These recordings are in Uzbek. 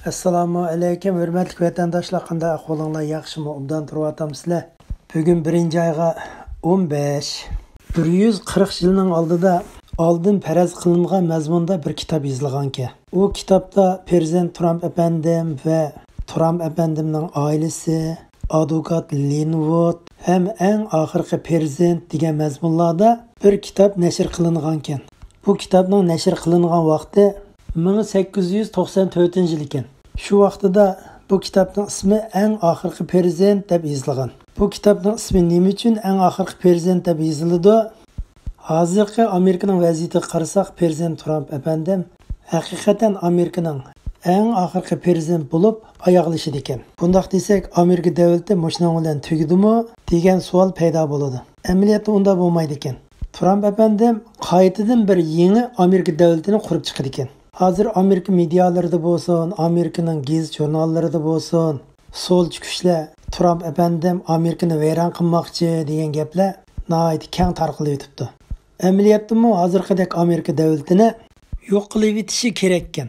Assalomu alaykum, hurmatli vatandoshlar, qanday ahvolinglar? Yaxshimi? Obdan turib Bugun 1-oyga 15. 140 yilning oldida oldin faraz qilingan mazmunda bir kitob yozilgan-ki. U kitobda Prezident Trump apandim va Trump apandimning oilasi, advokat Linwood ham eng oxirgi prezident degan mazmunlarda bir kitob nashr qilingan-ki. Bu kitobning nashr qilingan vaqti 1894 yil ekan. Shu vaqtida bu kitobning ismi eng oxirgi prezident deb yozilgan. Bu kitobning ismi nima uchun eng oxirgi prezident deb yozildi? Hozirgi Amerikaning vaziyatiga qarasak, Prezident Trump apandim haqiqatan Amerikaning eng oxirgi prezident bo'lib oyoqlashidi ekan. Bundaq desak, Amerika davlati mushning bilan tugidimi degan savol paydo bo'ladi. Amaliyotda unda bo'lmaydi ekan. Trump apandim qaytadan bir yangi Amerika davlatini qurib chiqdi ekan. Hozir Amerika medialarida bo'lsin, Amerikaning gazet jurnallarida bo'lsin, solchi kuchlar Trump apandim Amerikani vayron qilmoqchi degan gaplar nihoyat keng tarqalib o'tibdi. Amaliyotda hozirgidek Amerika davlatini yo'q qilib etishi kerak ekan.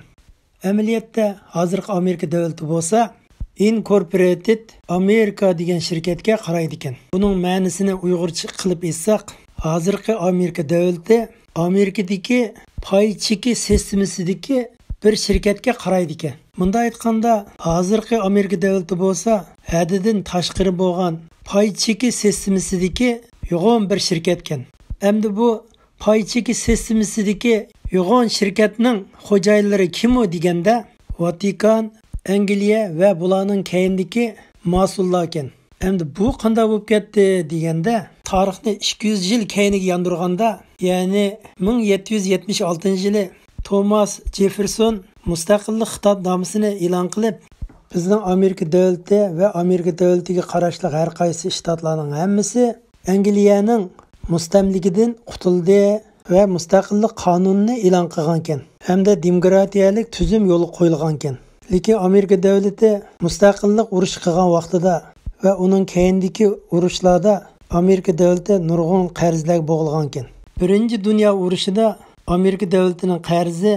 Amaliyotda hozirgi Amerika davlati bo'lsa, Incorporated America degan shirkatga qaraydi ekan. Buning ma'nosini uyg'urcha qilib aytsak, hozirgi Amerika davlati Amerikadagi pay cheki sistemasidagi bir shirkatga qaraydi ekan. Bunda aytganda, hozirgi Amerika davlati bo'lsa, haddidan tashqari bo'lgan pay cheki sistemasidagi yo'g'on bir shirkat ekan. Endi bu pay cheki sistemasidagi yo'g'on shirkatning xo'jayinlari kim o deganda, Vatikan, Angliya va bularning keyindagi mas'ullar ekan. Endi bu qanday bo'lib ketdi deganda, tarixni 200 yil keyiniga yondirganda, ya'ni 1776-yili Thomas Jefferson mustaqillik xitobnomasini e'lon qilib, bizning Amerika davlati va Amerika davlatiga qarashli har qaysi shtatlarning hammasi Angliyaning mustamligidan qutuldi va mustaqillik qonunini e'lon qilgan ekan. Hamda demokratiyalik tuzum yo'li qo'yilgan ekan. Lekin Amerika davlati mustaqillik urushi qilgan vaqtida va uning keyindagi urushlarda Amerika davlati nurg'un qarzlarga bo'g'ilgan ekan. Birinchi dunyo urushida Amerika davlatining qarzi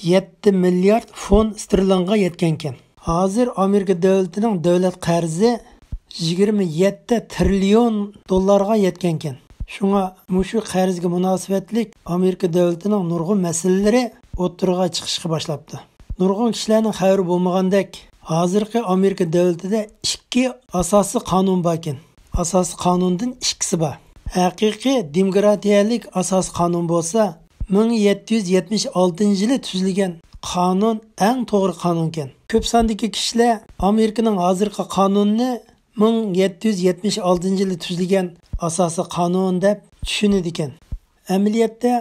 7 milliard fond sterlingga yetgan ekan. Hozir Amerika davlatining davlat qarzi 27 trillion dollarga yetgan ekan. Shunga mushu qarzga munosabatlik Amerika davlatining nurg'un masalalari o'ttirg'a chiqishga boshlabdi. Nurg'un kishilarning xabari bo'lmagandek, hozirgi Amerika davlatida 2 asosiy qonun bor ekan. Asosiy qonundan ikkisi bor. Haqiqiy demokratiyalik asosiy qonun bo'lsa, 1776-yili tuzilgan qonun eng to'g'ri qonun ekan. Ko'p sondagi kishilar Amerikaning hozirgi qonunini 1776-yili tuzilgan asosiy qonun deb tushunadi ekan. Amaliyotda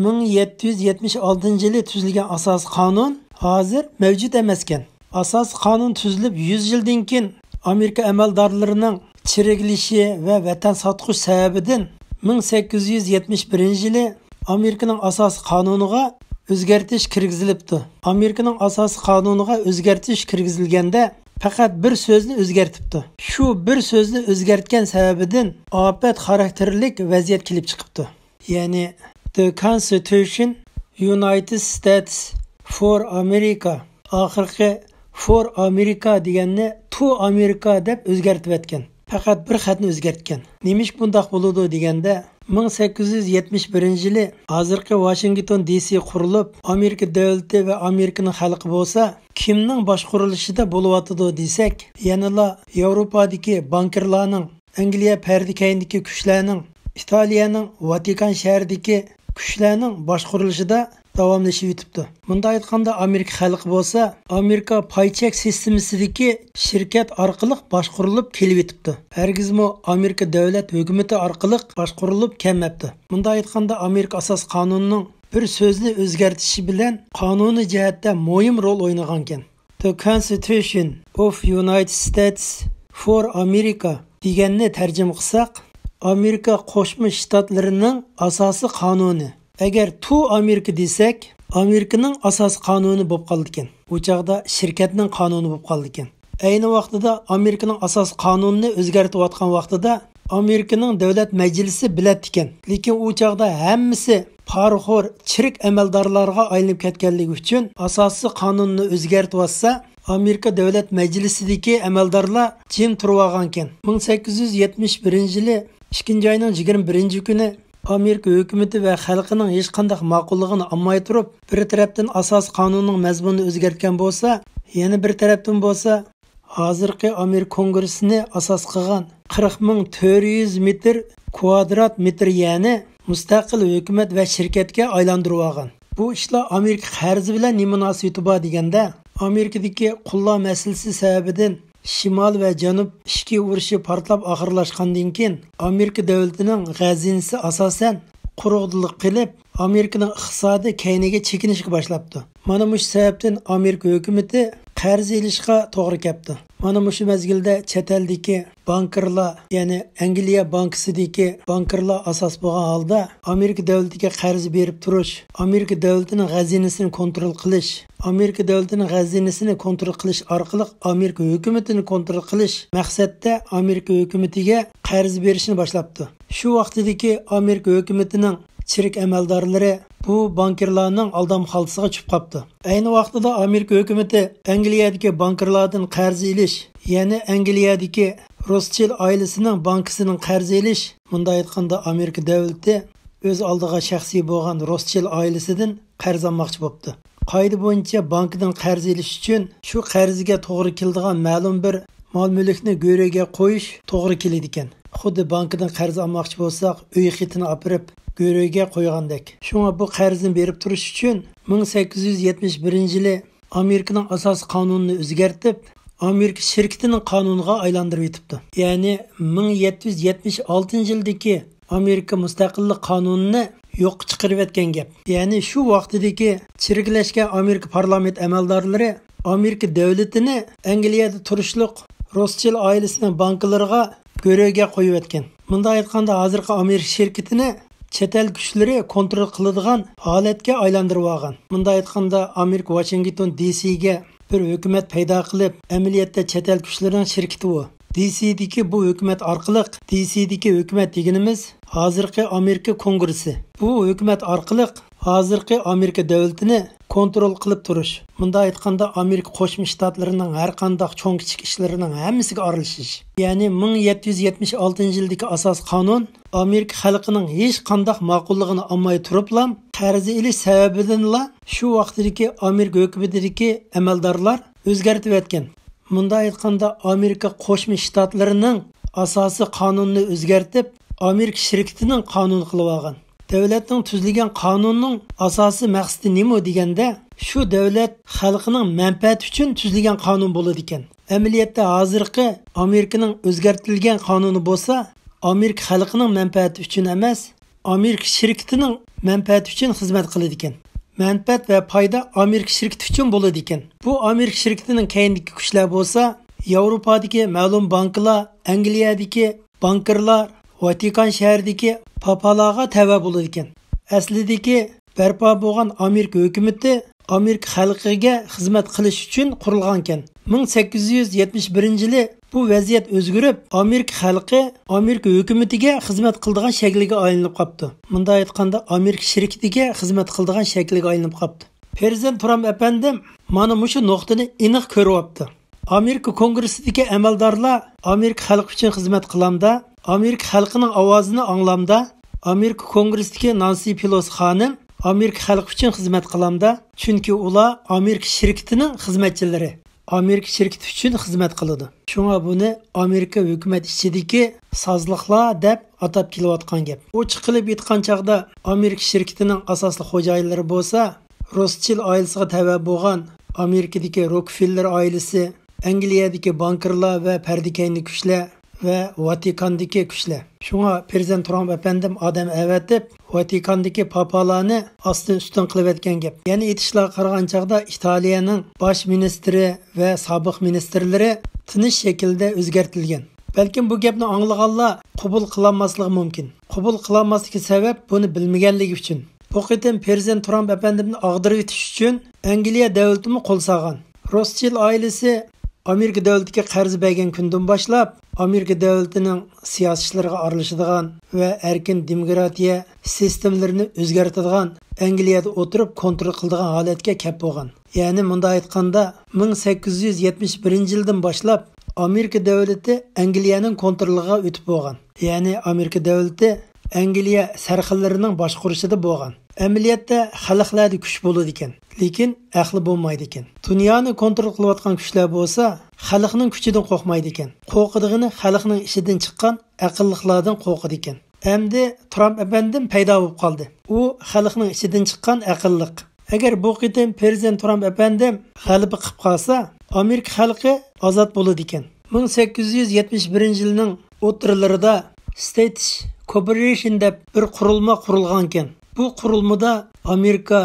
1776-yili tuzilgan asosiy qonun hozir mavjud emas ekan. Asosiy qonun tuzilib 100 yildan keyin Amerika amaldorlarining chiriglishi va vatan sotqish sababidan 1871-yili Amerikaning asosiy qonuniga o'zgartirish kirgizilibdi. Amerikaning asosiy qonuniga o'zgartirish kirgizilganda faqat bir so'zni o'zgartibdi. Shu bir so'zni o'zgartgan sababidan ofat xarakterlik vaziyat kelib chiqibdi. Ya'ni The Constitution United States for America oxirgi for America deganni to America deb o'zgartib etgan. Faqat bir xatni o'zgartgan. Nimish bundaq bo'ladi deganda 1871-yili hozirgi Washington DC qurilib, Amerika davlati va Amerikaning xalqi bo'lsa, kimning boshqarilishida bo'layotdi desak, yanada Yevropadagi bankirlarning, Angliya pardikayindagi kuchlarning, Italiyaning Vatikan shahridagi kuchlarning boshqarilishida davomlashib yetibdi. Bunda aytganda Amerika xalqi bo'lsa, Amerika paychek sistemasidagi shirkat orqali boshqarilib kelib yetibdi. Hargizmi Amerika davlat hukumati orqali boshqarilib kelmabdi. Bunda aytganda Amerika asos qonunining bir so'zni o'zgartirishi bilan qonuniy jihatdan muhim rol o'ynagan ekan. The Constitution of United States for America deganni tarjima qilsak, Amerika qo'shma shtatlarining asosiy qonuni. Agar to Amerika desak, Amerikaning asosiy qonuni bo'lib qoldi ekan. Bu chaqda shirkatning qonuni bo'lib qoldi ekan. Ayni vaqtida Amerikaning asosiy qonunini o'zgartirayotgan vaqtida Amerikaning davlat majlisi biladi ekan. Lekin u chaqda hammasi parxor, chirik amaldorlarga aylanib ketganligi uchun asosiy qonunni o'zgartirsa, Amerika Davlat Meclisi'deki amaldorlar jim turib olganken. 1871 yılı 2 ayının 21 günü Amerika hükümeti ve xalqining hech qanday ma'qulligini olmay turib, bir tarafdan asos qonunning mazmunini o'zgartgan bo'lsa, yana bir tarafdan bo'lsa, hozirgi Amerika Kongressini asos qilgan 40.400 metr kvadrat metr ya'ni mustaqil hukumat va shirkatga aylantirib olgan. Bu ishlar Amerika qarzi bilan nima munosabati bor deganda, Amerikadagi qullar masalasi sababidan Şimal ve Janub ishki urushi portlab oxirlashgandan keyin Amerika davlatining g'azinasi asosan quruqdilik qilib, Amerikaning iqtisodi keyniga chekinishga boshlabdi. Mana shu sababdan Amerika hukumati qarz olishga to'g'ri keldi. Mana shu mezgilda chet eldagi bankirlar, ya'ni Angliya bankisidagi bankirlar asos bo'lgan holda Amerika davlatiga qarz berib turish, Amerika davlatining g'azinasini kontrol qilish, Amerika davlatining g'azinasini kontrol qilish orqali Amerika hukumatini kontrol qilish maqsadda Amerika hukumatiga qarz berishni boshlabdi. Shu vaqtdagi Amerika hukumatining chirik amaldorlari bu bankirlarning aldam xaltasiga tushib qopti. Ayni vaqtida Amerika hukumati Angliyadagi bankirlardan qarz olish, ya'ni Angliyadagi Rothschild oilasining bankisining qarz olish, bunday aytganda Amerika davlati o'z oldiga shaxsiy bo'lgan Rothschild oilasidan qarz olmoqchi bo'ldi. Qoida bo'yicha bankdan qarz olish uchun shu qarziga to'g'ri keladigan ma'lum bir mol-mulkni go'raga qo'yish to'g'ri keladi ekan. Xuddi bankdan qarz olmoqchi bo'lsak, uy xitini olib go'raga qo'ygandek. Shunga bu qarzni berib turish uchun 1871 yili Amerikaning asosiy qonunini o'zgartib, Amerika shirkatining qonuniga aylantirib etibdi. Ya'ni 1776 yildagi Amerika mustaqillik qonunini yo'q chiqarib etgan gap. Ya'ni shu vaqtdagi chiriklashgan Amerika parlament amaldorlari Amerika davlatini Angliyada turishliq Rothschild oilasining banklariga go'raga qo'yib etgan. Bunda aytganda hozirgi Amerika shirkatini chet el kuchlari kontrol qiladigan holatga aylantirib olgan. Bunda aytganda Amerika Washington DC'ga bir hukumat paydo qilib, amaliyotda chet el kuchlarining shirkati bu. DC'dagi bu hukumat orqali, DC'dagi hukumat deganimiz hozirgi Amerika Kongressi. Bu hukumat orqali hozirgi Amerika davlatini kontrol qilib turish. Bunda aytganda Amerika Qo'shma Shtatlarining har qanday cho'ng-kichik ishlarining hammasiga aralashish. Ya'ni 1776 yildagi asos qonun Amerika xalqining hech qanday ma'qulligini olmay turiblam, qarz olish sababidanla shu vaqtdagi Amerika hukumatidagi amaldorlar o'zgartib etgan. Bunda aytganda Amerika Qo'shma Shtatlarining asosiy qonunini o'zgartib, Amerika shirkatining qonun qilib olgan. Davlatning tuzilgan qonunning asosiy maqsadi nima deganda, shu davlat xalqining manfaati uchun tuzilgan qonun bo'ladi ekan. Amaliyotda hozirgi Amerikaning o'zgartirilgan qonuni bo'lsa, Amerika xalqining manfaati uchun emas, Amerika shirkatining manfaati uchun xizmat qiladi ekan. Manfaat va foyda Amerika shirkati uchun bo'ladi ekan. Bu Amerika shirkatining keyindagi kuchlar bo'lsa, Yevropadagi ma'lum banklar, Angliyadagi bankirlar, Vatikan shahridagi papalarga tava bo'ladi ekan. Aslidagi barpo bo'lgan Amerika hukumati Amerika xalqiga xizmat qilish uchun qurilgan ekan. 1871 yili bu vaziyat o'zgarib, Amerika xalqi Amerika hukumatiga xizmat qiladigan shakliga aylanib qopti. Bunda aytganda Amerika shirkatiga xizmat qiladigan shakliga aylanib qopti. Prezident Trump apandim mana shu nuqtani aniq ko'ryapti. Amerika Kongressidagi amaldorlar Amerika xalqi uchun xizmat qilamda, Amerika xalqining ovozini anglamda, Amerika Kongressidagi Nancy Pelosi xonim Amerika xalqi uchun xizmat qilamda, chunki ular Amerika shirkatining xizmatchilari. Amerika shirkati uchun xizmat qiladi. Shunga buni Amerika hukumat ichidagi sozliqlar deb atab kelayotgan gap. U chiqilib aytgan chaqda Amerika shirkatining asosli xo'jayinlari bo'lsa, Rothschild oilasiga tava bo'lgan Amerikadagi Rockefeller oilasi, Angliyadagi bankirlar va pardikayni kuchlar va Vatikandagi kuchlar. Shunga Prezident Trump apandim odam avatib, Vatikandagi papalarni ostin-ustin qilib etgan gap. Ya'ni aytishlar qaragan chaqda Italiyaning bosh ministri va sobiq ministrlari tinish shaklda o'zgartirilgan. Balkim bu gapni anglaganlar qabul qilolmasligi mumkin. Qabul qilolmasligi sabab buni bilmaganligi uchun. Bu qitim Prezident Trump apandimni ag'dirib etish uchun Angliya davlatimi qo'l solgan. Rothschild oilasi Amerika davlatiga qarz bergan kundan boshlab Amerika davlatining siyosatlarga aralashadigan va erkin demokratiya sistemlarini o'zgartiradigan Angliyada o'tirib kontrol qiladigan holatga kelib bo'lgan. Ya'ni bunda aytganda 1871-yildan boshlab Amerika davlati Angliyaning kontroliga o'tib bo'lgan. Ya'ni Amerika davlati Angliya sarxillarining boshqarishida bo'lgan. Amaliyotda xalqlarda kuch bo'ladi ekan, lekin aqli bo'lmaydi ekan. Dunyoni kontrol qilayotgan kuchlar bo'lsa, xalqning kuchidan qo'rqmaydi ekan. Qo'rqadigani xalqning ishidan chiqqan aqlliqlardan qo'rqadi ekan. Endi Trump apandim paydo bo'lib qoldi. U xalqning ishidan chiqqan aqlliq. Agar bu qitim prezident Trump apandim g'alaba qilib qolsa, Amerika xalqi ozod bo'ladi ekan. 1871-yilning o'ttirlarida State Corporation deb bir qurilma qurilgan ekan. Bu qurilmada Amerika,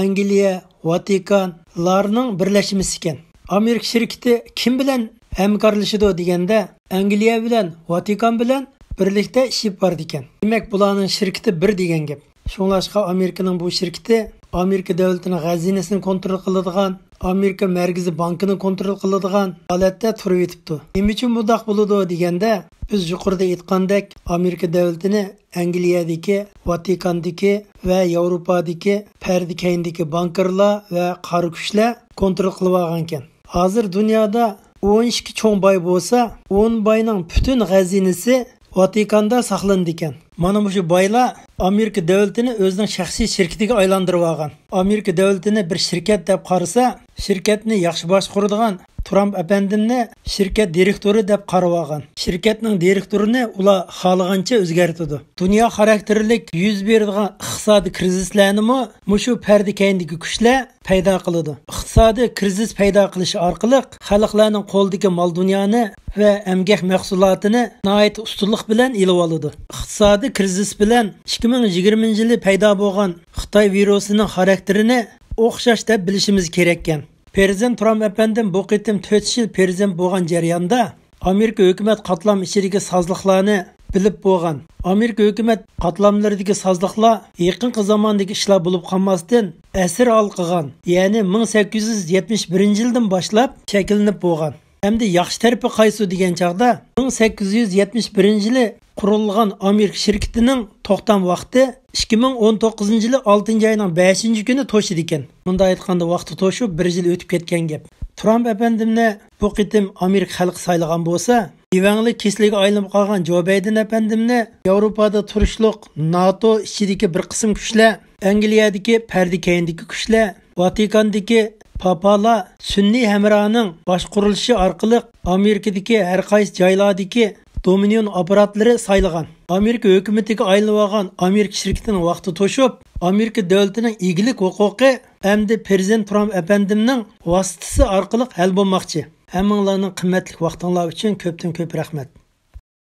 Angliya, Vatikanlarning birlashmasi ekan. Amerika shirkati kim bilan hamkorlashadi deganda, Angliya bilan Vatikan bilan birlikda ish bor ekan. Demak, bularning shirkati bir degan gap. Shunlashqa Amerikaning bu shirkati Amerika davlatining xazinasini kontrol qiladigan, Amerika Markaziy bankini kontrol qiladigan holatda turib yetibdi. Nima uchun bunday bo'ladi deganda, biz yuqorida aytgandek, Amerika davlatini Angliyadagi, Vatikandagi va Yevropadagi pardikayndagi bankerlar va qari kuchlar kontrol qilib olgan ekan. Hozir dunyoda 12 cho'ng boy bo'lsa, 10 boyning butun xazinasi Vatikanda saqlanadi ekan. Mana bu boylar Amerika davlatini o'zining shaxsiy shirkatiga aylantirib olgan. Amerika davlatini bir shirkat deb qarasa, shirkatni yaxshi boshqaradigan Trump apandimni shirkat direktori deb qarab olgan. Shirkatning direktorini ular xohlagancha o'zgartirdi. Dunyo xarakterlik yuz beradigan iqtisodiy krizislarni mushu pardikayndagi kuchlar paydo qiladi. Iqtisodiy krizis paydo qilish orqali xalqlarning qo'lidagi mol dunyoni va emgak mahsulotini nihoyat ustunlik bilan ilib oladi. Iqtisodiy krizis bilan 2020-yili paydo bo'lgan Xitoy virusining xarakterini o'xshash deb bilishimiz kerak ekan. Prezident Trump apandim bu qitim 4 yil prezident bo'lgan jarayonda Amerika hukumat qatlam ichidagi sozliqlarni bilib bo'lgan. Amerika hukumat qatlamlaridagi sozliqlar yaqinqi zamondagi ishlar bo'lib qolmasdan asr olqigan. Ya'ni 1871-yildan boshlab shakllanib bo'lgan. Hamda yaxshi tarafi qaysi degan chaqda 1871-yili qurilgan Amerika shirkatining to'xtam vaqti 2019-yili 6-oyning 5-kuni to'shidi ekan. Bunda aytganda vaqti to'shib 1 yil o'tib ketgan gap. Trump apandimni bu qitim Amerika xalqi saylagan bo'lsa, divanli kesliga aylanib qolgan Joe Biden apandimni Yevropada turishliq NATO ichidagi bir qism kuchlar, Angliyadagi pardikayndagi kuchlar, Vatikandagi papalar sunniy hamroning boshqarilishi orqali Amerikadagi har qaysi joylardagi dominion apparatlari saylagan. Amerika hukumatiga aylanib olgan Amerika shirkatining vaqti to'shib, Amerika davlatining egilik huquqi hamda prezident Trump apandimning vositasi orqali hal bo'lmoqchi. Hammanglarning qimmatli vaqtinglar uchun ko'pdan ko'p rahmat.